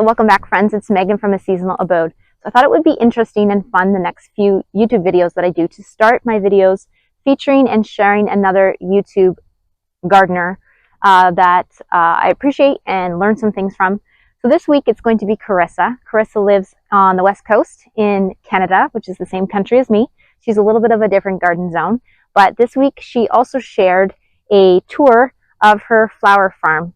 welcome back, friends. It's Megan from A Seasonal Abode. So I thought it would be interesting and fun the next few YouTube videos that I do to start my videos featuring and sharing another YouTube gardener that I appreciate and learn some things from. So this week it's going to be Carissa. Carissa lives on the West Coast in Canada, which is the same country as me. She's a little bit of a different garden zone, but this week she also shared a tour of her flower farm.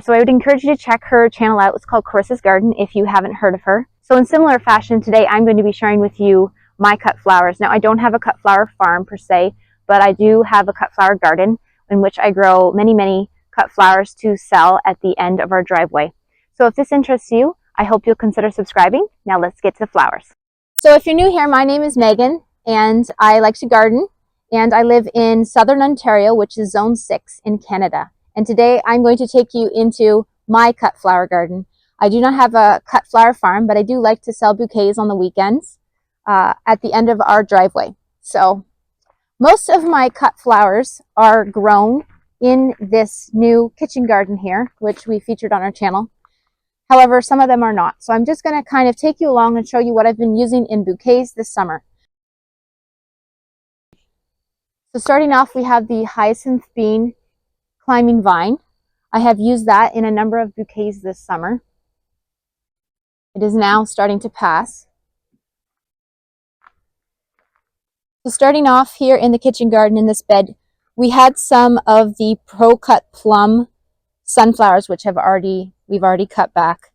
So I would encourage you to check her channel out. It's called Carissa's Garden if you haven't heard of her. So in similar fashion, today I'm going to be sharing with you my cut flowers. Now I don't have a cut flower farm per se, but I do have a cut flower garden in which I grow many cut flowers to sell at the end of our driveway. So if this interests you, I hope you'll consider subscribing. Now let's get to the flowers. So if you're new here, my name is Megan and I like to garden, and I live in Southern Ontario, which is Zone 6 in Canada. And today I'm going to take you into my cut flower garden. I do not have a cut flower farm, but I do like to sell bouquets on the weekends at the end of our driveway. So most of my cut flowers are grown in this new kitchen garden here, which we featured on our channel. However, some of them are not. So I'm just going to kind of take you along and show you what I've been using in bouquets this summer. So starting off, we have the hyacinth bean climbing vine. I have used that in a number of bouquets this summer. It is now starting to pass. So starting off here in the kitchen garden in this bed, we had some of the Pro Cut Plum sunflowers, which we've already cut back.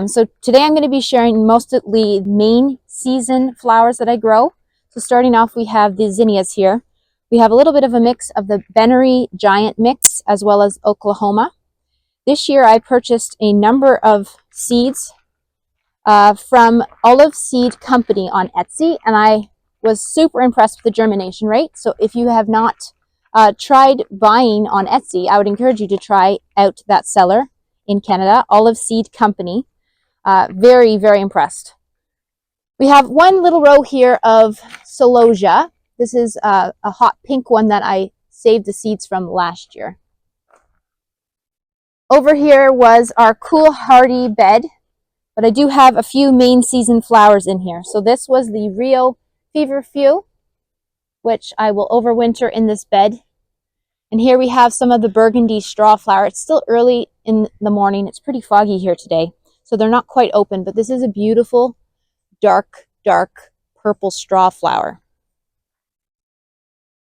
So today I'm going to be sharing mostly main season flowers that I grow. So starting off, we have the zinnias here. We have a little bit of a mix of the Bennery Giant Mix as well as Oklahoma. This year I purchased a number of seeds from Olive Seed Company on Etsy, and I was super impressed with the germination rate. So if you have not tried buying on Etsy, I would encourage you to try out that seller in Canada, Olive Seed Company. Very impressed. We have one little row here of Celosia. This is a hot pink one that I saved the seeds from last year. Over here was our cool hardy bed, but I do have a few main season flowers in here. So this was the Rio Feverfew, which I will overwinter in this bed. And here we have some of the burgundy straw flower. It's still early in the morning. It's pretty foggy here today, so they're not quite open, but this is a beautiful dark purple straw flower.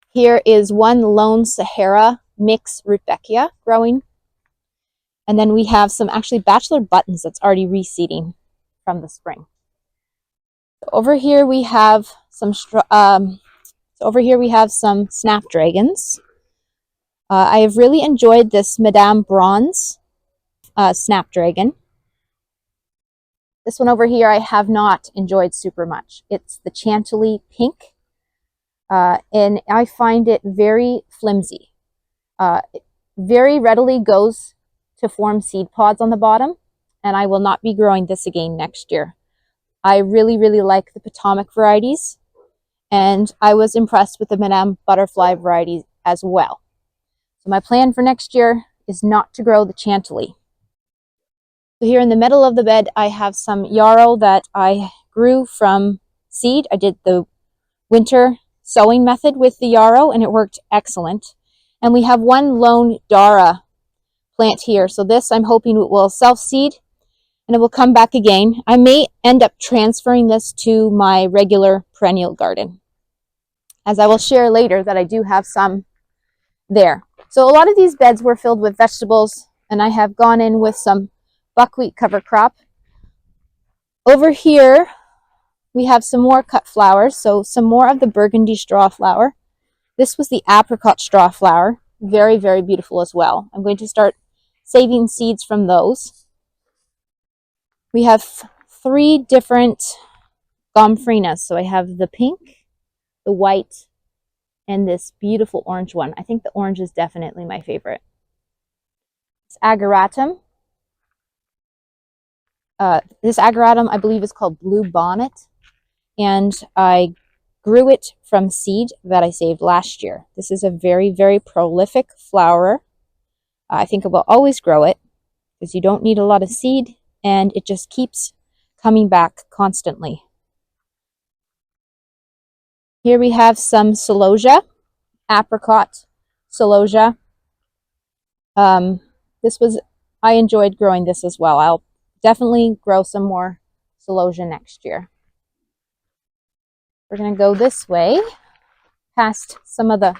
Here is one lone Sahara mix Rudbeckia growing. And then we have some actually bachelor buttons that's already reseeding from the spring. Over here we have some snapdragons. I have really enjoyed this Madame Bronze snapdragon. This one over here I have not enjoyed super much. It's the Chantilly pink. And I find it very flimsy. It very readily goes to form seed pods on the bottom, and I will not be growing this again next year. I really like the Potomac varieties, and I was impressed with the Madame Butterfly varieties as well. So my plan for next year is not to grow the Chantilly. So here in the middle of the bed, I have some yarrow that I grew from seed. I did the winter sowing method with the yarrow, and it worked excellent. And we have one lone Dara plant here. So this I'm hoping it will self-seed and it will come back again. I may end up transferring this to my regular perennial garden, as I will share later that I do have some there. So a lot of these beds were filled with vegetables, and I have gone in with some buckwheat cover crop. Over here we have some more cut flowers, so some more of the burgundy straw flower. This was the apricot straw flower, very beautiful as well. I'm going to start saving seeds from those. We have 3 different gomphrenias. So I have the pink, the white, and this beautiful orange one. I think the orange is definitely my favorite. It's ageratum. This ageratum I believe is called Blue Bonnet, and I grew it from seed that I saved last year. This is a very prolific flower. I think I will always grow it because you don't need a lot of seed and it just keeps coming back constantly. Here we have some celosia, apricot celosia. I enjoyed growing this as well. I'll definitely grow some more celosia next year. We're going to go this way, past some of the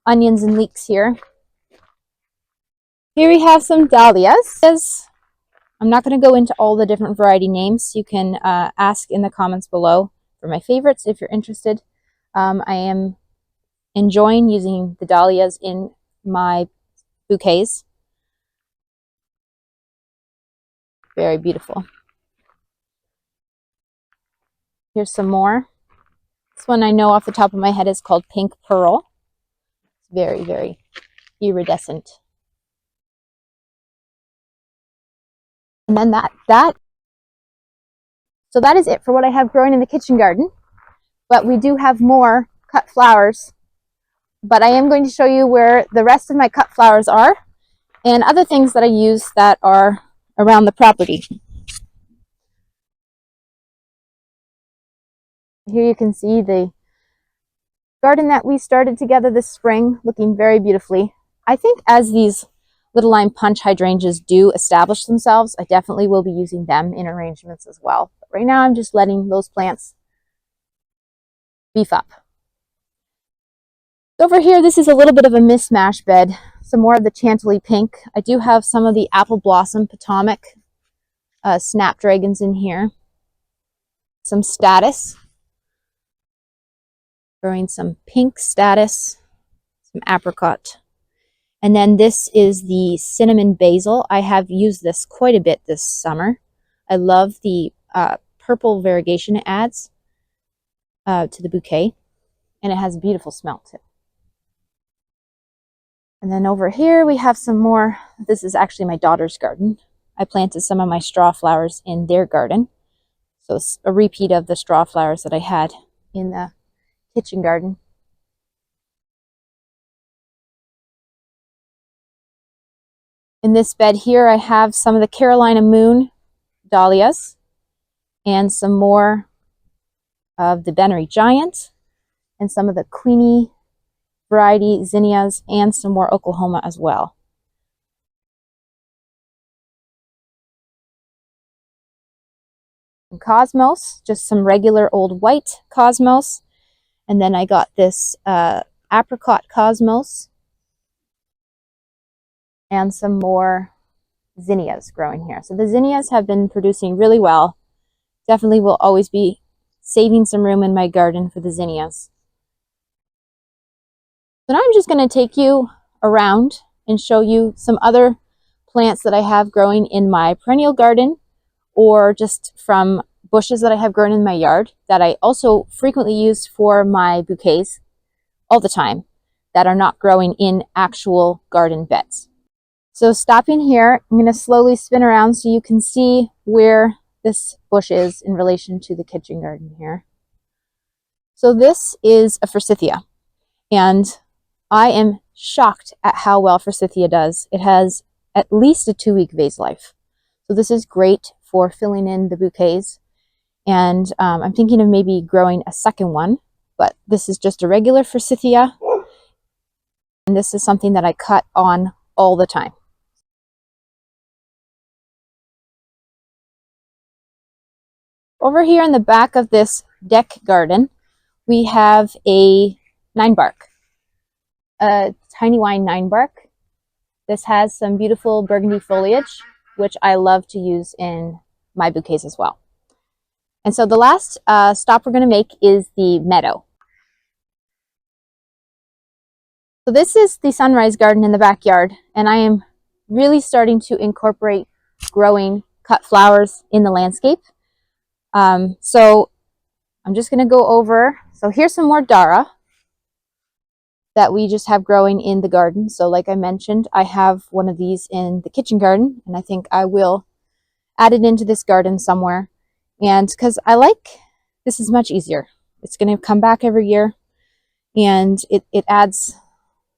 onions and leeks here. Here we have some dahlias. I'm not going to go into all the different variety names. You can ask in the comments below for my favorites if you're interested. I am enjoying using the dahlias in my bouquets. Very beautiful. Here's some more. This one I know off the top of my head is called Pink Pearl. It's very, very iridescent. And then so that is it for what I have growing in the kitchen garden. But we do have more cut flowers. But I am going to show you where the rest of my cut flowers are and other things that I use that are around the property. Here you can see the garden that we started together this spring, looking very beautifully. I think as these little lime punch hydrangeas do establish themselves, I definitely will be using them in arrangements as well. But right now I'm just letting those plants beef up. Over here, this is a little bit of a mismatch bed. Some more of the Chantilly pink. I do have some of the apple blossom Potomac snapdragons in here. Some statice. Growing some pink statice, some apricot. And then this is the cinnamon basil. I have used this quite a bit this summer. I love the purple variegation it adds to the bouquet. And it has a beautiful smell too. And then over here we have some more. This is actually my daughter's garden. I planted some of my straw flowers in their garden. So it's a repeat of the straw flowers that I had in the kitchen garden. In this bed here, I have some of the Carolina Moon dahlias and some more of the Bennery Giant and some of the Queenie variety zinnias and some more Oklahoma as well. And cosmos, just some regular old white cosmos. And then I got this apricot cosmos and some more zinnias growing here. So the zinnias have been producing really well. Definitely will always be saving some room in my garden for the zinnias. So now I'm just going to take you around and show you some other plants that I have growing in my perennial garden or just from bushes that I have grown in my yard that I also frequently use for my bouquets all the time that are not growing in actual garden beds. So stopping here, I'm going to slowly spin around so you can see where this bush is in relation to the kitchen garden here. So this is a forsythia, and I am shocked at how well forsythia does. It has at least a 2-week vase life. So this is great for filling in the bouquets. And I'm thinking of maybe growing a second one, but this is just a regular forsythia. And this is something that I cut on all the time. Over here in the back of this deck garden, we have a 9-bark, a tiny wine 9-bark. This has some beautiful burgundy foliage, which I love to use in my bouquets as well. And so the last stop we're going to make is the Meadow. So this is the sunrise garden in the backyard, and I am really starting to incorporate growing cut flowers in the landscape. So I'm just going to go over. So here's some more Dara that we just have growing in the garden. So like I mentioned, I have one of these in the kitchen garden, and I think I will add it into this garden somewhere. And because this is much easier. It's going to come back every year, and it adds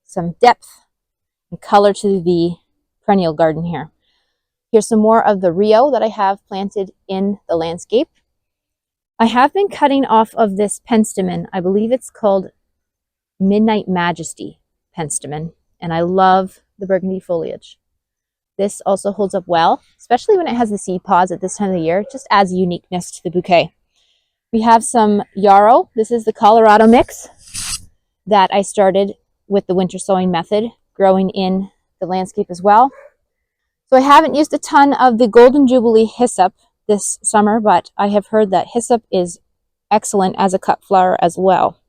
some depth and color to the perennial garden here. Here's some more of the Rio that I have planted in the landscape. I have been cutting off of this penstemon. I believe it's called Midnight Majesty penstemon, and I love the burgundy foliage. This also holds up well, especially when it has the seed pods at this time of the year. It just adds uniqueness to the bouquet. We have some yarrow. This is the Colorado mix that I started with the winter sowing method, growing in the landscape as well. So I haven't used a ton of the Golden Jubilee hyssop this summer, but I have heard that hyssop is excellent as a cut flower as well.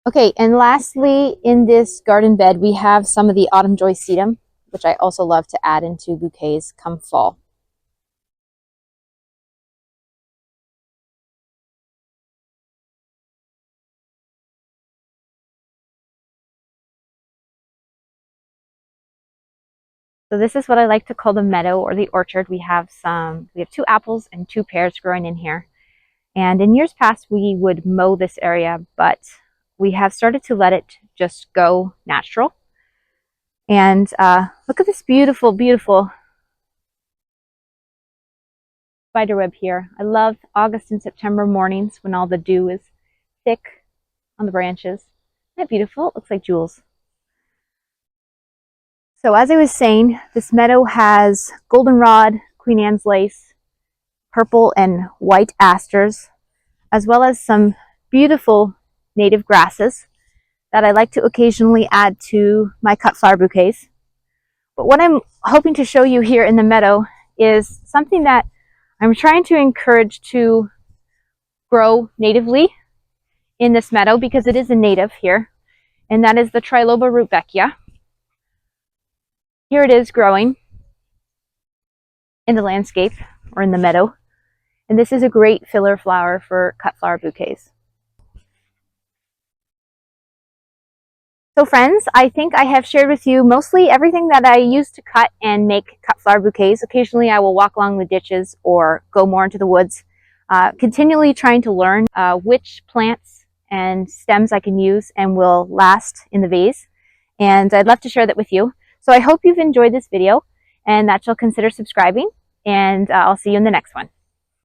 Okay, and lastly, in this garden bed, we have some of the Autumn Joy sedum, which I also love to add into bouquets come fall. So this is what I like to call the meadow or the orchard. We have 2 apples and 2 pears growing in here. And in years past, we would mow this area, but we have started to let it just go natural. And look at this beautiful, beautiful spiderweb here. I love August and September mornings when all the dew is thick on the branches. Isn't that beautiful? It looks like jewels. So as I was saying, this meadow has goldenrod, Queen Anne's lace, purple and white asters, as well as some beautiful native grasses that I like to occasionally add to my cut flower bouquets. But what I'm hoping to show you here in the meadow is something that I'm trying to encourage to grow natively in this meadow because it is a native here, and that is the Triloba rudbeckia. Here it is growing in the landscape or in the meadow, and this is a great filler flower for cut flower bouquets. So friends, I think I have shared with you mostly everything that I use to cut and make cut flower bouquets. Occasionally I will walk along the ditches or go more into the woods, continually trying to learn which plants and stems I can use and will last in the vase. And I'd love to share that with you. So I hope you've enjoyed this video and that you'll consider subscribing, and I'll see you in the next one.